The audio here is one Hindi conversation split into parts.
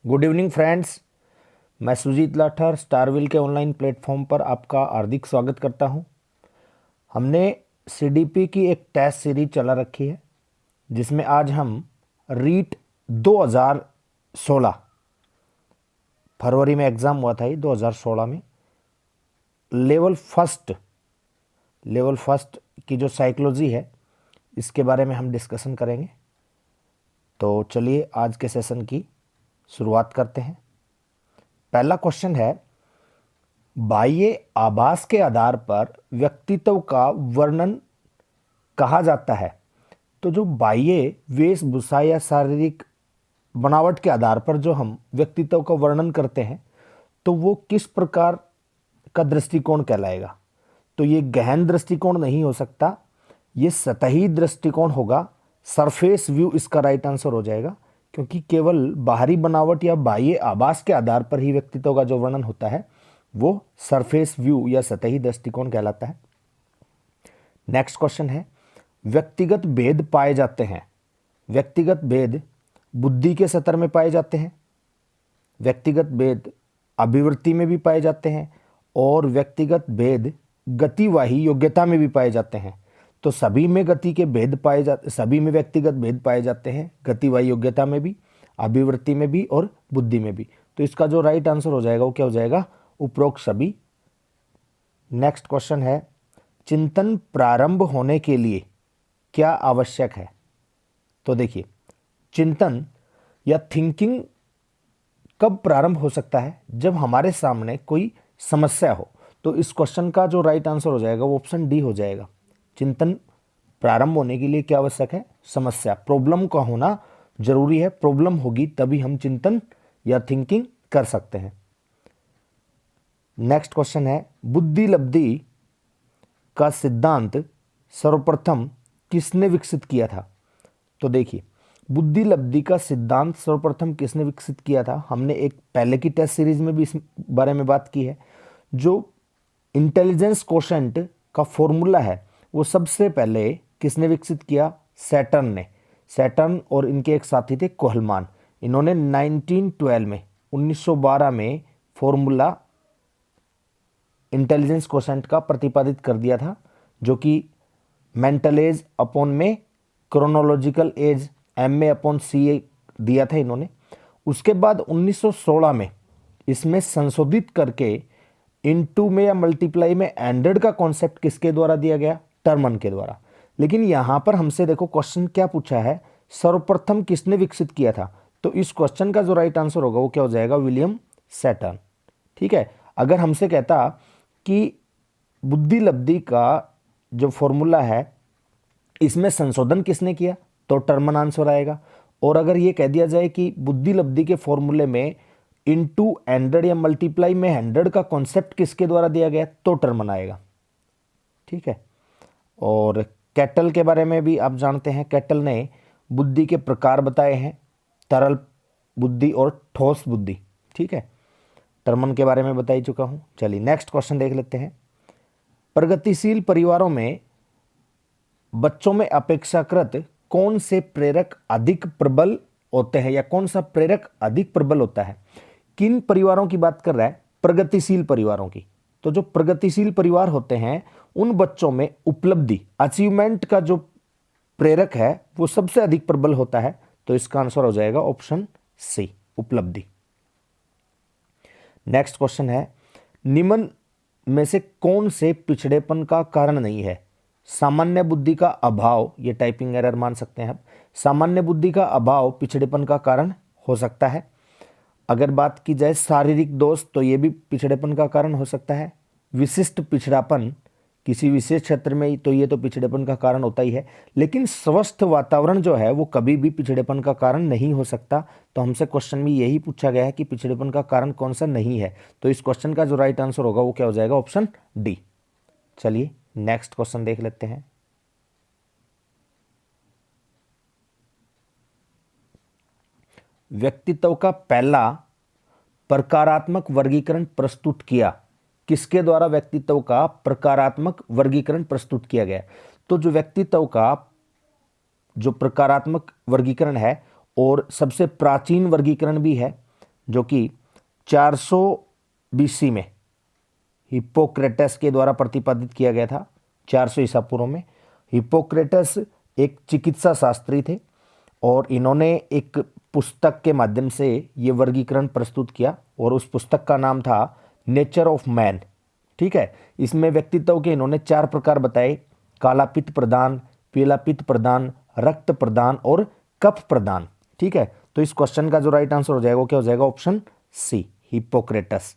Good evening friends. मैं सुजीत लाठर स्टारविल के ऑनलाइन प्लेटफॉर्म पर आपका हार्दिक स्वागत करता हूं। हमने सीडीपी की एक टेस्ट सीरीज चला रखी है जिसमें आज हम रीट 2016 फरवरी में एग्ज़ाम हुआ था, ये 2016 में लेवल फर्स्ट की जो साइकोलॉजी है इसके बारे में हम डिस्कशन करेंगे। तो चलिए आज के सेशन की शुरुआत करते हैं। पहला क्वेश्चन है, बाह्य आभास के आधार पर व्यक्तित्व का वर्णन कहा जाता है। तो जो बाह्य वेशभूषा या शारीरिक बनावट के आधार पर जो हम व्यक्तित्व का वर्णन करते हैं तो वो किस प्रकार का दृष्टिकोण कहलाएगा। तो ये गहन दृष्टिकोण नहीं हो सकता, ये सतही दृष्टिकोण होगा। सरफेस व्यू इसका राइट आंसर हो जाएगा, क्योंकि केवल बाहरी बनावट या बाह्य आभास के आधार पर ही व्यक्तित्व का जो वर्णन होता है वो सरफेस व्यू या सतही दृष्टिकोण कहलाता है। नेक्स्ट क्वेश्चन है, व्यक्तिगत भेद पाए जाते हैं। व्यक्तिगत भेद बुद्धि के स्तर में पाए जाते हैं, व्यक्तिगत भेद अभिवृत्ति में भी पाए जाते हैं और व्यक्तिगत भेद गतिवाही योग्यता में भी पाए जाते हैं। तो सभी में सभी में व्यक्तिगत भेद पाए जाते हैं, गतिवाही योग्यता में भी, अभिवृत्ति में भी और बुद्धि में भी। तो इसका जो राइट आंसर हो जाएगा वो क्या हो जाएगा, उपरोक्त सभी। नेक्स्ट क्वेश्चन है, चिंतन प्रारंभ होने के लिए क्या आवश्यक है। तो देखिए, चिंतन या थिंकिंग कब प्रारंभ हो सकता है, जब हमारे सामने कोई समस्या हो। तो इस क्वेश्चन का जो राइट आंसर हो जाएगा वो ऑप्शन डी हो जाएगा। चिंतन प्रारंभ होने के लिए क्या आवश्यक है, समस्या, प्रॉब्लम का होना जरूरी है। प्रॉब्लम होगी तभी हम चिंतन या थिंकिंग कर सकते हैं। नेक्स्ट क्वेश्चन है, बुद्धि लब्धि का सिद्धांत सर्वप्रथम किसने विकसित किया था। तो देखिए, बुद्धि लब्धि का सिद्धांत सर्वप्रथम किसने विकसित किया था, हमने एक पहले की टेस्ट सीरीज में भी इस बारे में बात की है। जो इंटेलिजेंस कोशेंट का फॉर्मूला है वो सबसे पहले किसने विकसित किया, सैटर्न ने। सैटर्न और इनके एक साथी थे कोहलमान। इन्होंने 1912 में फॉर्मूला इंटेलिजेंस कोशेंट का प्रतिपादित कर दिया था, जो कि मेंटल एज अपॉन में chronological age MA upon CA दिया था इन्होंने। उसके बाद 1916 में इसमें संशोधित करके इनटू में या मल्टीप्लाई में एंडेड का कॉन्सेप्ट किसके द्वारा दिया गया, टर्मन के द्वारा। लेकिन यहां पर हमसे देखो क्वेश्चन क्या पूछा है, सर्वप्रथम किसने विकसित किया था। तो इस क्वेश्चन का जो राइट आंसर होगा वो क्या हो जाएगा, विलियम सैटर्न। ठीक है। अगर हमसे कहता कि बुद्धि लब्धि का जो फॉर्मूला है इसमें संशोधन किसने किया तो टर्मन आंसर आएगा। और अगर ये कह दिया जाए कि बुद्धि लब्धि के फॉर्मूले में इनटू 100 या मल्टीप्लाई में 100 का कॉन्सेप्ट किसके द्वारा दिया गया तो टर्मन आएगा। ठीक है। और कैटल के बारे में भी आप जानते हैं, कैटल ने बुद्धि के प्रकार बताए हैं, तरल बुद्धि और ठोस बुद्धि। ठीक है, टर्मन के बारे में बता ही चुका हूं। चलिए नेक्स्ट क्वेश्चन देख लेते हैं। प्रगतिशील परिवारों में बच्चों में अपेक्षाकृत कौन से प्रेरक अधिक प्रबल होते हैं, या कौन सा प्रेरक अधिक प्रबल होता है। किन परिवारों की बात कर रहा है, प्रगतिशील परिवारों की। तो जो प्रगतिशील परिवार होते हैं उन बच्चों में उपलब्धि, अचीवमेंट का जो प्रेरक है वो सबसे अधिक प्रबल होता है। तो इसका आंसर हो जाएगा ऑप्शन सी, उपलब्धि। नेक्स्ट क्वेश्चन है, निम्न में से कौन से पिछड़ेपन का कारण नहीं है। सामान्य बुद्धि का अभाव, ये टाइपिंग एरर मान सकते हैं आप। सामान्य बुद्धि का अभाव पिछड़ेपन का कारण हो सकता है। अगर बात की जाए शारीरिक दोष तो ये भी पिछड़ेपन का कारण हो सकता है। विशिष्ट पिछड़ापन किसी विशेष क्षेत्र में, तो ये तो पिछड़ेपन का कारण होता ही है। लेकिन स्वस्थ वातावरण जो है वो कभी भी पिछड़ेपन का कारण नहीं हो सकता। तो हमसे क्वेश्चन में यही पूछा गया है कि पिछड़ेपन का कारण कौन सा नहीं है। तो इस क्वेश्चन का जो राइट आंसर होगा वो क्या हो जाएगा, ऑप्शन डी। चलिए नेक्स्ट क्वेश्चन देख लेते हैं। व्यक्तित्व का पहला प्रकारात्मक वर्गीकरण प्रस्तुत किया, किसके द्वारा व्यक्तित्व का प्रकारात्मक वर्गीकरण प्रस्तुत किया गया। तो जो व्यक्तित्व का जो प्रकारात्मक वर्गीकरण है और सबसे प्राचीन वर्गीकरण भी है जो कि 400 BC में हिप्पोक्रेटस के द्वारा प्रतिपादित किया गया था। 400 ईसा पूर्व में हिप्पोक्रेटस एक चिकित्सा शास्त्री थे और इन्होंने एक पुस्तक के माध्यम से ये वर्गीकरण प्रस्तुत किया और उस पुस्तक का नाम था नेचर ऑफ मैन। ठीक है, इसमें व्यक्तित्व के इन्होंने 4 प्रकार बताए: काला पित्त प्रदान, पीला पित्त प्रदान, रक्त प्रदान और कफ प्रदान। ठीक है, तो इस क्वेश्चन का जो राइट आंसर हो जाएगा वो क्या हो जाएगा? Option C, Hippocrates.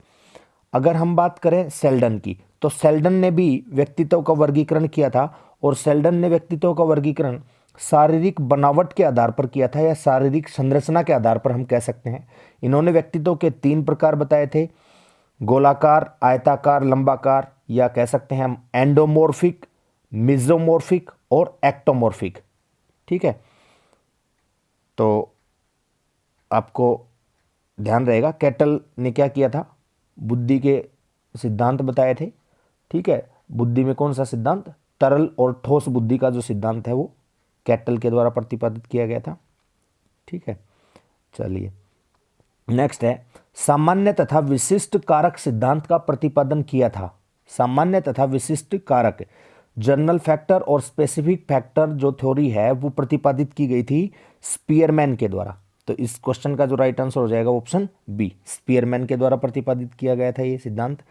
अगर हम बात करें सेल्डन की, तो सेल्डन ने भी व्यक्तित्व का वर्गीकरण किया था और सेल्डन ने व्यक्तित्व का वर्गीकरण शारीरिक बनावट के आधार पर किया था या शारीरिक संरचना के आधार पर हम कह सकते हैं। इन्होंने व्यक्तित्व के 3 प्रकार बताए थे: गोलाकार, आयताकार, लंबाकार, या कह सकते हैं हम एंडोमॉर्फिक, मिजोमॉर्फिक और एक्टोमॉर्फिक। ठीक है, तो आपको ध्यान रहेगा कैटल ने क्या किया था? बुद्धि के सिद्धांत बताए थे। ठीक है, बुद्धि में कौन सा सिद्धांत? तरल और ठोस बुद्धि का जो सिद्धांत है वो कैटल के द्वारा प्रतिपादित किया गया था। ठीक है, चलिए नेक्स्ट है, सामान्य तथा विशिष्ट कारक सिद्धांत का प्रतिपादन किया था। सामान्य तथा विशिष्ट कारक, जनरल फैक्टर और स्पेसिफिक फैक्टर जो थ्योरी है वो प्रतिपादित की गई थी स्पीयरमैन के द्वारा। तो इस क्वेश्चन का जो राइट आंसर हो जाएगा ऑप्शन बी, स्पीयरमैन के द्वारा प्रतिपादित किया गया था ये सिद्धांत।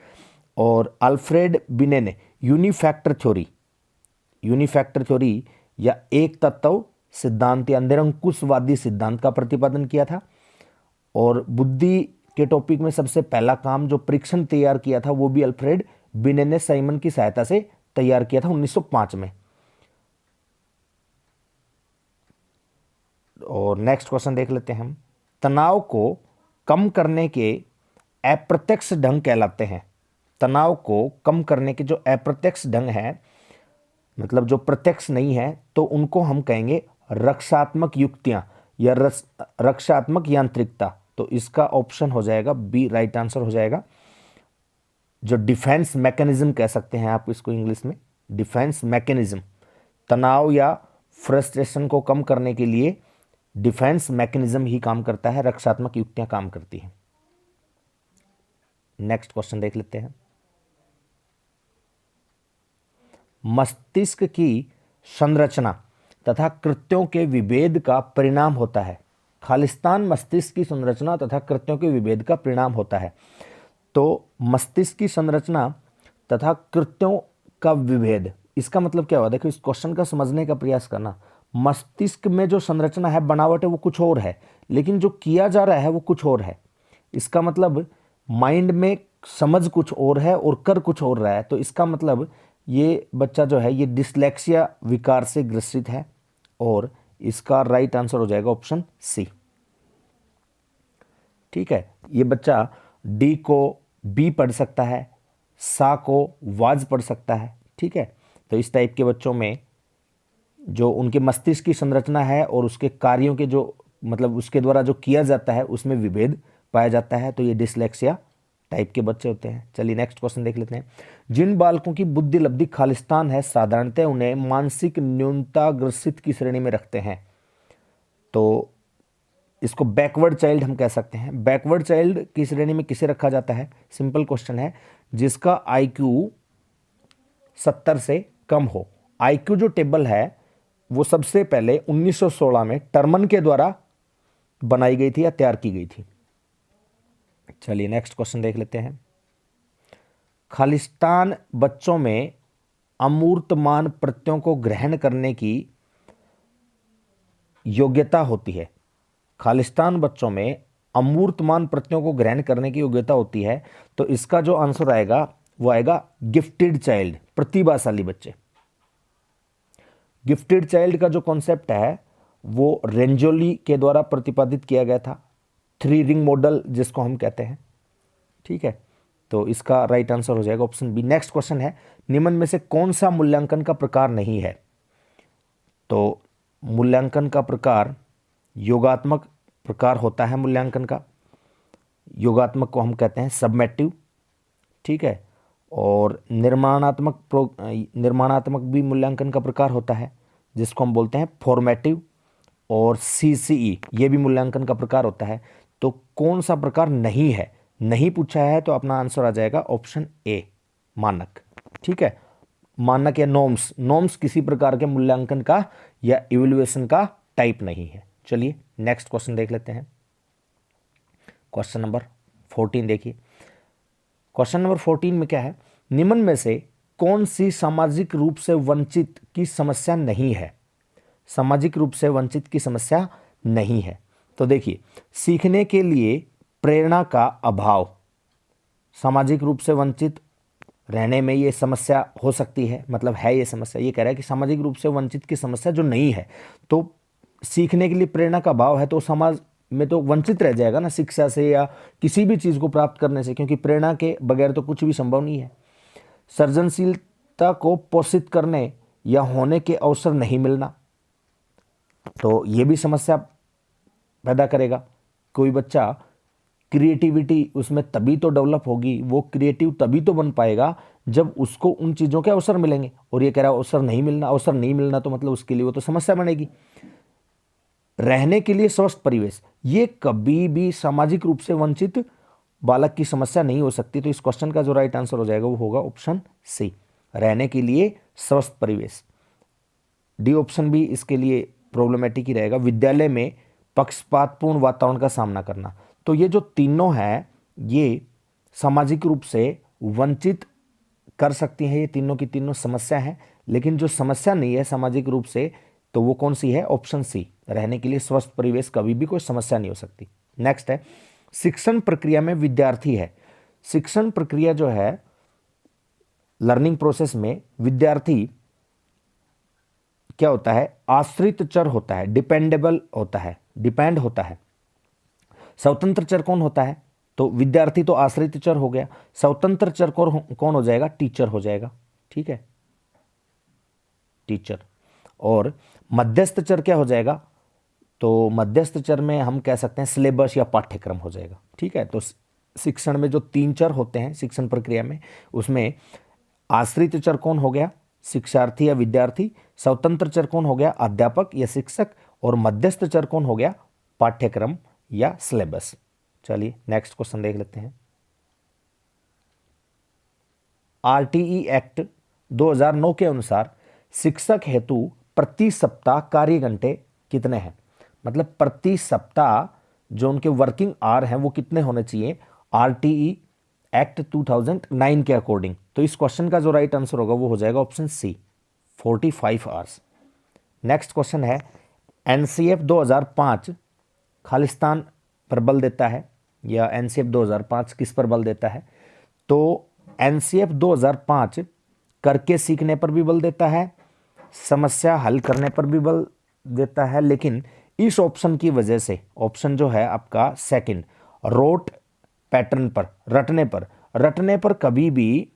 और अल्फ्रेड बिने ने यूनिफैक्टर थ्योरी या एक तत्व सिद्धांत या निरंकुशवादी सिद्धांत का प्रतिपादन किया था। और बुद्धि के टॉपिक में सबसे पहला काम जो परीक्षण तैयार किया था वो भी अल्फ्रेड बिने ने साइमन की सहायता से तैयार किया था 1905 में। और नेक्स्ट क्वेश्चन देख लेते हैं हम, तनाव को कम करने के अप्रत्यक्ष ढंग कहलाते हैं। तनाव को कम करने के जो अप्रत्यक्ष ढंग है, मतलब जो प्रत्यक्ष नहीं है, तो उनको हम कहेंगे रक्षात्मक युक्तियां या रक्षात्मक यांत्रिकता। तो इसका ऑप्शन हो जाएगा बी, राइट आंसर हो जाएगा। जो डिफेंस मैकेनिज्म कह सकते हैं आप इसको इंग्लिश में, डिफेंस मैकेनिज्म। तनाव या फ्रस्ट्रेशन को कम करने के लिए डिफेंस मैकेनिज्म ही काम करता है, रक्षात्मक युक्तियां काम करती हैं। नेक्स्ट क्वेश्चन देख लेते हैं, मस्तिष्क की संरचना तथा कृत्यों के विभेद का परिणाम होता है। खालिस्तान मस्तिष्क की संरचना तथा कृत्यों के विभेद का परिणाम होता है। तो मस्तिष्क की संरचना तथा कृत्यों का विभेद, इसका मतलब क्या हुआ? देखो, इस क्वेश्चन का समझने का प्रयास करना। मस्तिष्क में जो संरचना है, बनावट है, वो कुछ और है, लेकिन जो किया जा रहा है वो कुछ और है। इसका मतलब माइंड में समझ कुछ और है और कर कुछ और रहा है। तो इसका मतलब ये बच्चा जो है ये डिसलेक्सिया विकार से ग्रसित है और इसका राइट आंसर हो जाएगा ऑप्शन सी। ठीक है, ये बच्चा डी को बी पढ़ सकता है, सा को वाज पढ़ सकता है। ठीक है, तो इस टाइप के बच्चों में जो उनके मस्तिष्क की संरचना है और उसके कार्यों के जो मतलब उसके द्वारा जो किया जाता है उसमें विभेद पाया जाता है, तो ये डिसलेक्सिया टाइप के बच्चे होते हैं। चलिए नेक्स्ट क्वेश्चन देख लेते हैं, जिन बालकों की बुद्धि लब्धि खालिस्तान है साधारणतः उन्हें मानसिक न्यूनता ग्रसित की श्रेणी में रखते हैं। तो इसको बैकवर्ड चाइल्ड हम कह सकते हैं। बैकवर्ड चाइल्ड की श्रेणी में किसे रखा जाता है? सिंपल क्वेश्चन है, जिसका IQ 70 से कम हो। IQ जो टेबल है वो सबसे पहले 1916 में टर्मन के द्वारा बनाई गई थी या तैयार की गई थी। चलिए नेक्स्ट क्वेश्चन देख लेते हैं, खालिस्तान बच्चों में अमूर्तमान प्रत्ययों को ग्रहण करने की योग्यता होती है। खालिस्तान बच्चों में अमूर्तमान प्रत्ययों को ग्रहण करने की योग्यता होती है, तो इसका जो आंसर आएगा वो आएगा गिफ्टेड चाइल्ड, प्रतिभाशाली बच्चे। गिफ्टेड चाइल्ड का जो कॉन्सेप्ट है वो रेंजोली के द्वारा प्रतिपादित किया गया था, 3 रिंग मॉडल जिसको हम कहते हैं। ठीक है, तो इसका राइट आंसर हो जाएगा ऑप्शन बी। नेक्स्ट क्वेश्चन है, निम्न में से कौन सा मूल्यांकन का प्रकार नहीं है? तो मूल्यांकन का प्रकार योगात्मक प्रकार होता है। मूल्यांकन का योगात्मक को हम कहते हैं सबमेटिव। ठीक है, और निर्माणात्मक भी मूल्यांकन का प्रकार होता है जिसको हम बोलते हैं फॉर्मेटिव। और CCE ये भी मूल्यांकन का प्रकार होता है। तो कौन सा प्रकार नहीं है, नहीं पूछा है तो अपना आंसर आ जाएगा ऑप्शन ए, मानक। ठीक है, मानक या नॉर्म्स, नॉर्म्स किसी प्रकार के मूल्यांकन का या इवैल्यूएशन का टाइप नहीं है। चलिए नेक्स्ट क्वेश्चन देख लेते हैं। क्वेश्चन नंबर 14 देखिए। क्वेश्चन नंबर 14 में क्या है, निम्न में से कौन सी सामाजिक रूप से वंचित की समस्या नहीं है? सामाजिक रूप से वंचित की समस्या नहीं है। तो देखिए, सीखने के लिए प्रेरणा का अभाव, सामाजिक रूप से वंचित रहने में ये समस्या हो सकती है, मतलब है ये समस्या। ये कह रहा है कि सामाजिक रूप से वंचित की समस्या जो नहीं है, तो सीखने के लिए प्रेरणा का अभाव है तो समाज में तो वंचित रह जाएगा ना शिक्षा से या किसी भी चीज़ को प्राप्त करने से, क्योंकि प्रेरणा के बगैर तो कुछ भी संभव नहीं है। सृजनशीलता को पोषित करने या होने के अवसर नहीं मिलना, तो ये भी समस्या पैदा करेगा। कोई बच्चा क्रिएटिविटी उसमें तभी तो डेवलप होगी, वो क्रिएटिव तभी तो बन पाएगा जब उसको उन चीज़ों के अवसर मिलेंगे। और ये कह रहा है अवसर नहीं मिलना, अवसर नहीं मिलना तो मतलब उसके लिए वो तो समस्या बनेगी। रहने के लिए स्वस्थ परिवेश, ये कभी भी सामाजिक रूप से वंचित बालक की समस्या नहीं हो सकती। तो इस क्वेश्चन का जो राइट आंसर हो जाएगा वो होगा ऑप्शन सी, रहने के लिए स्वस्थ परिवेश। डी ऑप्शन भी इसके लिए प्रॉब्लमेटिक ही रहेगा। विद्यालय में पक्षपातपूर्ण वातावरण का सामना करना, तो ये जो तीनों हैं ये सामाजिक रूप से वंचित कर सकती हैं, ये तीनों की तीनों समस्या है। लेकिन जो समस्या नहीं है सामाजिक रूप से, तो वो कौन सी है? ऑप्शन सी, रहने के लिए स्वस्थ परिवेश कभी भी कोई समस्या नहीं हो सकती। नेक्स्ट है, शिक्षण प्रक्रिया में विद्यार्थी है। शिक्षण प्रक्रिया जो है, लर्निंग प्रोसेस में विद्यार्थी क्या होता है? आश्रित चर होता है, डिपेंडेबल होता है, डिपेंड होता है। स्वतंत्र चर कौन होता है? तो विद्यार्थी तो आश्रित चर हो गया, स्वतंत्र चर कौन हो जाएगा? टीचर हो जाएगा। ठीक है, टीचर। और मध्यस्थ चर क्या हो जाएगा? तो मध्यस्थ चर में हम कह सकते हैं सिलेबस या पाठ्यक्रम हो जाएगा। ठीक है, तो शिक्षण में जो 3 चर होते हैं शिक्षण प्रक्रिया में, उसमें आश्रित चर कौन हो गया? शिक्षार्थी या विद्यार्थी। स्वतंत्र चर कौन हो गया? अध्यापक या शिक्षक। और मध्यस्थ चर कौन हो गया? पाठ्यक्रम या सिलेबस। चलिए नेक्स्ट क्वेश्चन देख लेते हैं। आरटीई एक्ट 2009 के अनुसार शिक्षक हेतु प्रति सप्ताह कार्य घंटे कितने हैं? मतलब प्रति सप्ताह जो उनके वर्किंग आवर हैं वो कितने होने चाहिए आरटीई एक्ट 2009 के अकॉर्डिंग? तो इस क्वेश्चन का जो राइट आंसर होगा वो हो जाएगा option C, 45 hours. Next question है, एनसीएफ 2005 खालिस्तान पर बल देता है या एनसीएफ 2005 किस पर बल देता है? तो एनसीएफ 2005 करके सीखने पर भी बल देता है, समस्या हल करने पर भी बल देता है। लेकिन इस ऑप्शन की वजह से, ऑप्शन जो है आपका सेकंड, रोट पैटर्न पर, रटने पर कभी भी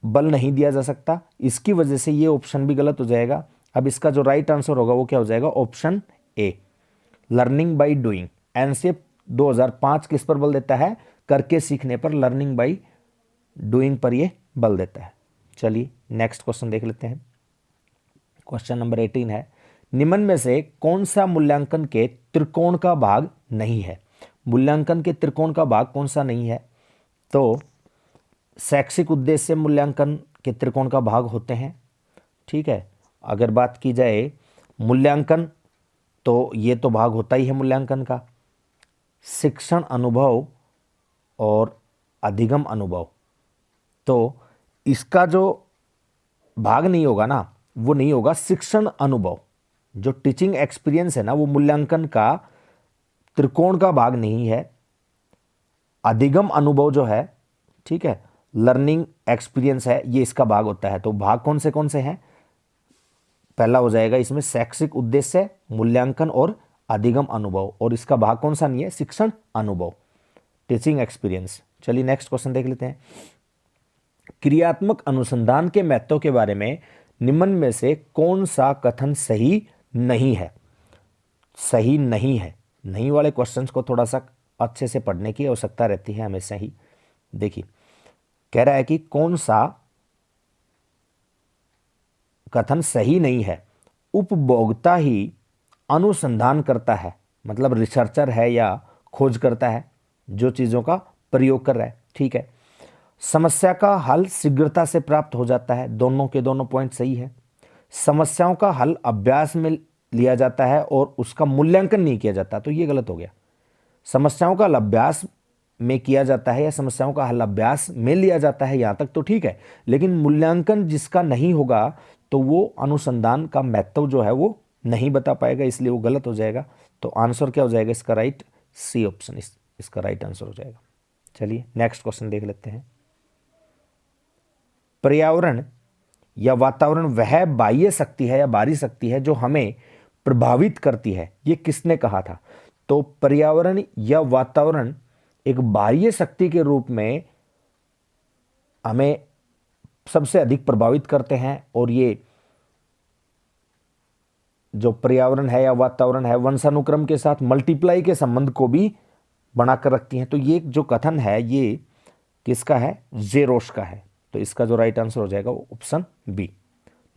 बल नहीं दिया जा सकता, इसकी वजह से ये ऑप्शन भी गलत हो जाएगा। अब इसका जो राइट आंसर होगा वो क्या हो जाएगा? Option A, learning by doing. NCF 2005 किस पर बल देता है? करके सीखने पर, लर्निंग बाय डूइंग पर ये बल देता है। चलिए नेक्स्ट क्वेश्चन देख लेते हैं। क्वेश्चन नंबर 18 है, निम्न में से कौन सा मूल्यांकन के त्रिकोण का भाग नहीं है? मूल्यांकन के त्रिकोण का भाग कौन सा नहीं है? तो शैक्षिक उद्देश्य मूल्यांकन के त्रिकोण का भाग होते हैं। ठीक है, अगर बात की जाए मूल्यांकन, तो ये तो भाग होता ही है मूल्यांकन का। शिक्षण अनुभव और अधिगम अनुभव, तो इसका जो भाग नहीं होगा ना, वो नहीं होगा शिक्षण अनुभव। जो टीचिंग एक्सपीरियंस है ना, वो मूल्यांकन का त्रिकोण का भाग नहीं है। अधिगम अनुभव जो है, ठीक है, लर्निंग एक्सपीरियंस है, ये इसका भाग होता है। तो भाग कौन से हैं? पहला हो जाएगा इसमें शैक्षिक उद्देश्य, मूल्यांकन और अधिगम अनुभव। और इसका भाग कौन सा नहीं है? शिक्षण अनुभव, टीचिंग एक्सपीरियंस। चलिए नेक्स्ट क्वेश्चन देख लेते हैं। क्रियात्मक अनुसंधान के महत्व के बारे में निम्न में से कौन सा कथन सही नहीं है? सही नहीं है, नहीं वाले क्वेश्चंस को थोड़ा सा अच्छे से पढ़ने की आवश्यकता रहती है हमेशा ही। देखिए, कह रहा है कि कौन सा कथन सही नहीं है? उपभोक्ता ही अनुसंधान करता है, मतलब रिसर्चर है या खोज करता है, जो चीज़ों का प्रयोग कर रहा है। ठीक है, समस्या का हल शीघ्रता से प्राप्त हो जाता है, दोनों के दोनों पॉइंट सही है। समस्याओं का हल अभ्यास में लिया जाता है और उसका मूल्यांकन नहीं किया जाता, तो ये गलत हो गया। समस्याओं का हल अभ्यास में किया जाता है या समस्याओं का हल अभ्यास में लिया जाता है, यहाँ तक तो ठीक है, लेकिन मूल्यांकन जिसका नहीं होगा तो वो अनुसंधान का महत्व जो है वो नहीं बता पाएगा, इसलिए वो गलत हो जाएगा। तो आंसर क्या हो जाएगा इसका? राइट, सी ऑप्शन इसका राइट आंसर हो जाएगा। चलिए नेक्स्ट क्वेश्चन देख लेते हैं। पर्यावरण या वातावरण वह बाह्य शक्ति है या बाहरी शक्ति है जो हमें प्रभावित करती है, ये किसने कहा था? तो पर्यावरण या वातावरण एक बाह्य शक्ति के रूप में हमें सबसे अधिक प्रभावित करते हैं, और ये जो पर्यावरण है या वातावरण है वंशानुक्रम के साथ मल्टीप्लाई के संबंध को भी बनाकर रखती हैं। तो ये जो कथन है ये किसका है? जेरोस का है। तो इसका जो राइट आंसर हो जाएगा वो ऑप्शन बी।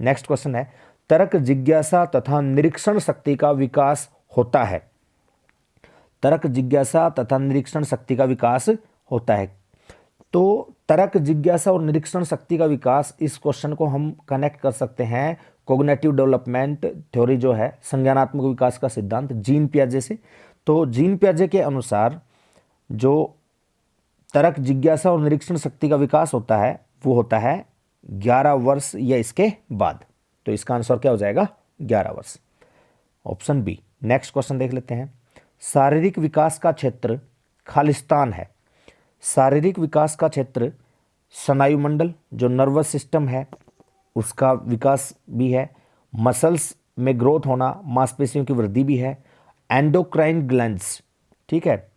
नेक्स्ट क्वेश्चन है, तर्क जिज्ञासा तथा निरीक्षण शक्ति का विकास होता है। तर्क जिज्ञासा तथा निरीक्षण शक्ति का विकास होता है। तो तर्क जिज्ञासा और निरीक्षण शक्ति का विकास, इस क्वेश्चन को हम कनेक्ट कर सकते हैं कॉग्निटिव डेवलपमेंट थ्योरी जो है, संज्ञानात्मक विकास का सिद्धांत, जीन पियाजे से। तो जीन पियाजे के अनुसार जो तर्क जिज्ञासा और निरीक्षण शक्ति का विकास होता है वो होता है 11 वर्ष या इसके बाद। तो इसका आंसर क्या हो जाएगा? 11 वर्ष, ऑप्शन बी। नेक्स्ट क्वेश्चन देख लेते हैं। शारीरिक विकास का क्षेत्र खालिस्तान है। शारीरिक विकास का क्षेत्र स्नायुमंडल जो नर्वस सिस्टम है उसका विकास भी है, मसल्स में ग्रोथ होना, मांसपेशियों की वृद्धि भी है, एंडोक्राइन ग्लैंड्स, ठीक है,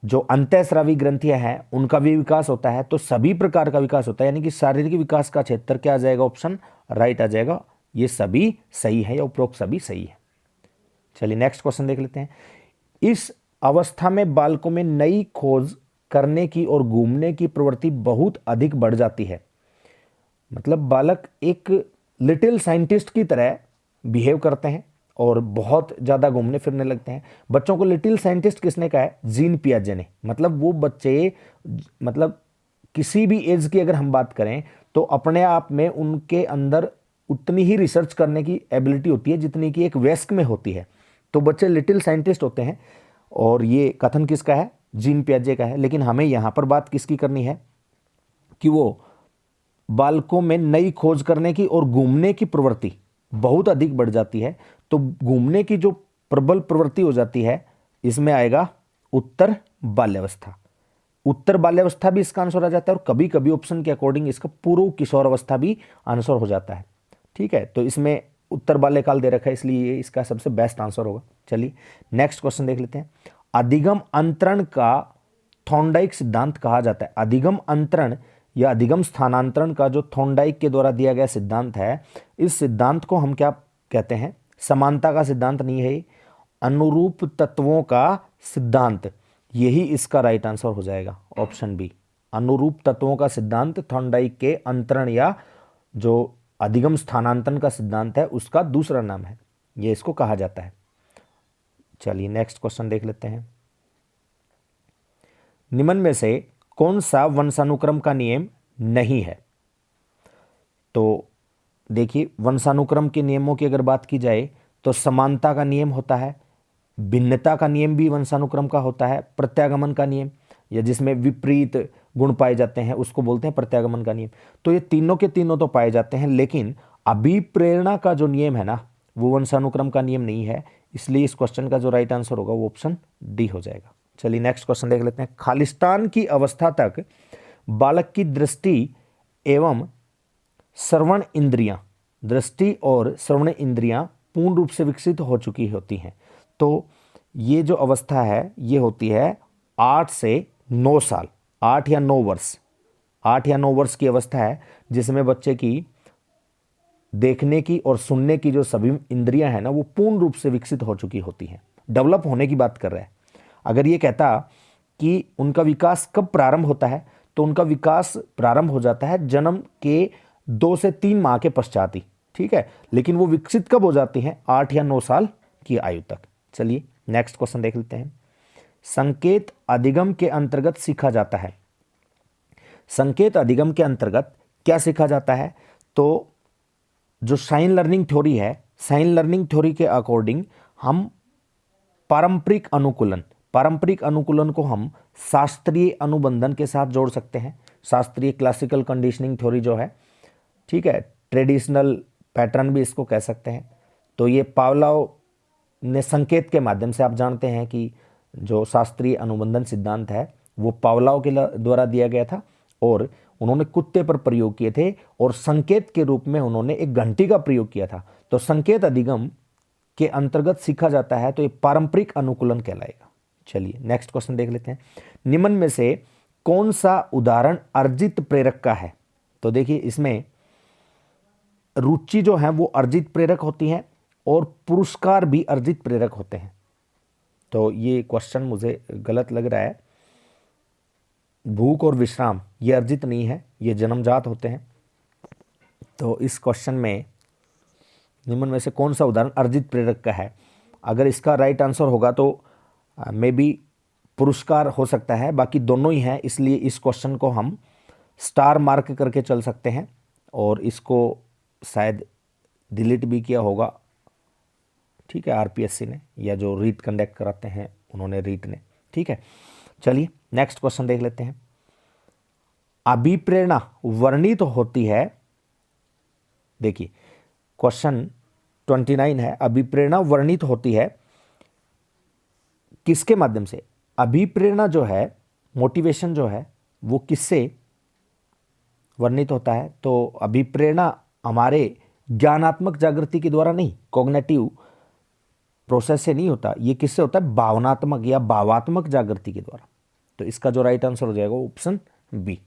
जो अंतःस्रावी ग्रंथियां हैं उनका भी विकास होता है। तो सभी प्रकार का विकास होता है, यानी कि शारीरिक विकास का क्षेत्र क्या आ जाएगा? ऑप्शन राइट आ जाएगा। ये सभी सही है या उपरोक्त सभी सही है। चलिए नेक्स्ट क्वेश्चन देख लेते हैं। इस अवस्था में बालकों में नई खोज करने की और घूमने की प्रवृत्ति बहुत अधिक बढ़ जाती है। मतलब बालक एक लिटिल साइंटिस्ट की तरह बिहेव करते हैं और बहुत ज़्यादा घूमने फिरने लगते हैं। बच्चों को लिटिल साइंटिस्ट किसने कहा है? जीन पियाजे ने। मतलब वो बच्चे, मतलब किसी भी एज की अगर हम बात करें तो अपने आप में उनके अंदर उतनी ही रिसर्च करने की एबिलिटी होती है जितनी कि एक वयस्क में होती है। तो बच्चे लिटिल साइंटिस्ट होते हैं, और ये कथन किसका है? जीन पियाजे का है। लेकिन हमें यहाँ पर बात किसकी करनी है कि वो बालकों में नई खोज करने की और घूमने की प्रवृत्ति बहुत अधिक बढ़ जाती है। तो घूमने की जो प्रबल प्रवृत्ति हो जाती है, इसमें आएगा उत्तर बाल्यावस्था। उत्तर बाल्यावस्था भी इसका आंसर आ जाता है, और कभी कभी ऑप्शन के अकॉर्डिंग इसका पूर्व किशोर अवस्था भी आंसर हो जाता है। ठीक है, तो इसमें उत्तर बाल्यकाल दे रखा है, इसलिए ये इसका सबसे बेस्ट आंसर होगा। चलिए नेक्स्ट क्वेश्चन देख लेते हैं। अधिगम अंतरण का थॉर्नडाइक सिद्धांत कहा जाता है। अधिगम अंतरण या अधिगम स्थानांतरण का जो थॉर्नडाइक के द्वारा दिया गया सिद्धांत है, इस सिद्धांत को हम क्या कहते हैं? समानता का सिद्धांत नहीं है, अनुरूप तत्वों का सिद्धांत, यही इसका राइट आंसर हो जाएगा, ऑप्शन बी। अनुरूप तत्वों का सिद्धांत थॉर्नडाइक के अंतरण या जो अधिगम स्थानांतरण का सिद्धांत है उसका दूसरा नाम है, ये इसको कहा जाता है। चलिए नेक्स्ट क्वेश्चन देख लेते हैं। निम्न में से कौन सा वंशानुक्रम का नियम नहीं है? तो देखिए, वंशानुक्रम के नियमों की अगर बात की जाए तो समानता का नियम होता है, भिन्नता का नियम भी वंशानुक्रम का होता है, प्रत्यागमन का नियम या जिसमें विपरीत गुण पाए जाते हैं उसको बोलते हैं प्रत्यागमन का नियम। तो ये तीनों के तीनों तो पाए जाते हैं, लेकिन अभिप्रेरणा का जो नियम है ना वो वंशानुक्रम का नियम नहीं है, इसलिए इस क्वेश्चन का जो राइट आंसर होगा वो ऑप्शन डी हो जाएगा। चलिए नेक्स्ट क्वेश्चन देख लेते हैं। खालिस्तान की अवस्था तक बालक की दृष्टि एवं श्रवण इंद्रियां, दृष्टि और श्रवण इंद्रियां पूर्ण रूप से विकसित हो चुकी होती हैं। तो ये जो अवस्था है ये होती है 8 से 9 साल, 8 या 9 वर्ष, 8 या 9 वर्ष की अवस्था है जिसमें बच्चे की देखने की और सुनने की जो सभी इंद्रियां हैं ना वो पूर्ण रूप से विकसित हो चुकी होती हैं। डेवलप होने की बात कर रहा है। अगर ये कहता कि उनका विकास कब प्रारंभ होता है, तो उनका विकास प्रारंभ हो जाता है जन्म के 2 से 3 माह के पश्चात ही, ठीक है, लेकिन वो विकसित कब हो जाती हैं? 8 या 9 साल की आयु तक। चलिए नेक्स्ट क्वेश्चन देख लेते हैं। संकेत अधिगम के अंतर्गत सीखा जाता है। संकेत अधिगम के अंतर्गत क्या सीखा जाता है? तो जो साइन लर्निंग थ्योरी है, साइन लर्निंग थ्योरी के अकॉर्डिंग हम पारंपरिक अनुकूलन को हम शास्त्रीय अनुबंधन के साथ जोड़ सकते हैं। शास्त्रीय क्लासिकल कंडीशनिंग थ्योरी जो है, ठीक है, ट्रेडिशनल पैटर्न भी इसको कह सकते हैं। तो ये पावलोव ने संकेत के माध्यम से, आप जानते हैं कि जो शास्त्रीय अनुबंधन सिद्धांत है वो पावलोव के द्वारा दिया गया था और उन्होंने कुत्ते पर प्रयोग किए थे और संकेत के रूप में उन्होंने एक घंटी का प्रयोग किया था। तो संकेत अधिगम के अंतर्गत सीखा जाता है, तो ये पारंपरिक अनुकूलन कहलाएगा। चलिए नेक्स्ट क्वेश्चन देख लेते हैं। निम्न में से कौन सा उदाहरण अर्जित प्रेरक का है? तो देखिए इसमें रुचि जो है वो अर्जित प्रेरक होती है और पुरस्कार भी अर्जित प्रेरक होते हैं। तो ये क्वेश्चन मुझे गलत लग रहा है। भूख और विश्राम ये अर्जित नहीं है, ये जन्मजात होते हैं। तो इस क्वेश्चन में निम्न में से कौन सा उदाहरण अर्जित प्रेरक का है? अगर इसका राइट आंसर होगा तो मे बी पुरस्कार हो सकता है, बाकी दोनों ही हैं, इसलिए इस क्वेश्चन को हम स्टार मार्क करके चल सकते हैं और इसको शायद डिलीट भी किया होगा, ठीक है, आरपीएससी ने, या जो रीट कंडक्ट कराते हैं उन्होंने, रीट ने, ठीक है। चलिए नेक्स्ट क्वेश्चन देख लेते हैं। अभिप्रेरणा वर्णित होती है, देखिए क्वेश्चन 29 है, अभिप्रेरणा वर्णित होती है किसके माध्यम से? अभिप्रेरणा जो है, मोटिवेशन जो है, वो किससे वर्णित होता है? तो अभिप्रेरणा हमारे ज्ञानात्मक जागृति के द्वारा नहीं, कॉग्निटिव प्रोसेस से नहीं होता, ये किससे होता है? भावनात्मक या भावात्मक जागृति के द्वारा। तो इसका जो राइट आंसर हो जाएगा ऑप्शन बी।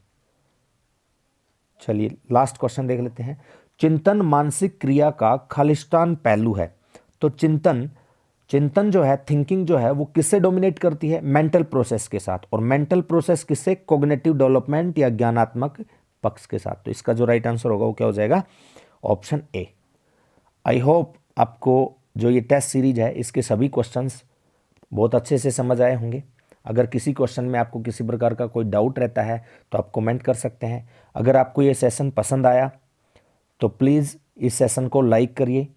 चलिए लास्ट क्वेश्चन देख लेते हैं। चिंतन मानसिक क्रिया का खालिस्तान पहलू है। तो चिंतन जो है, थिंकिंग जो है, वो किससे डोमिनेट करती है? मेंटल प्रोसेस के साथ। और मेंटल प्रोसेस किससे? कॉग्निटिव डेवलपमेंट या ज्ञानात्मक पक्ष के साथ। तो इसका जो राइट आंसर होगा वो क्या हो जाएगा? Option A. आई होप आपको जो ये टेस्ट सीरीज है इसके सभी क्वेश्चंस बहुत अच्छे से समझ आए होंगे। अगर किसी क्वेश्चन में आपको किसी प्रकार का कोई डाउट रहता है तो आप कमेंट कर सकते हैं। अगर आपको ये सेशन पसंद आया तो प्लीज़ इस सेशन को लाइक करिए,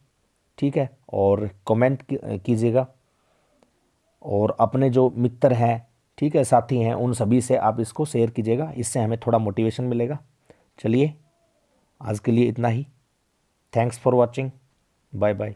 ठीक है, और कमेंट कीजिएगा, और अपने जो मित्र हैं, ठीक है, साथी हैं, उन सभी से आप इसको शेयर कीजिएगा, इससे हमें थोड़ा मोटिवेशन मिलेगा। चलिए आज के लिए इतना ही। Thanks for watching, bye bye.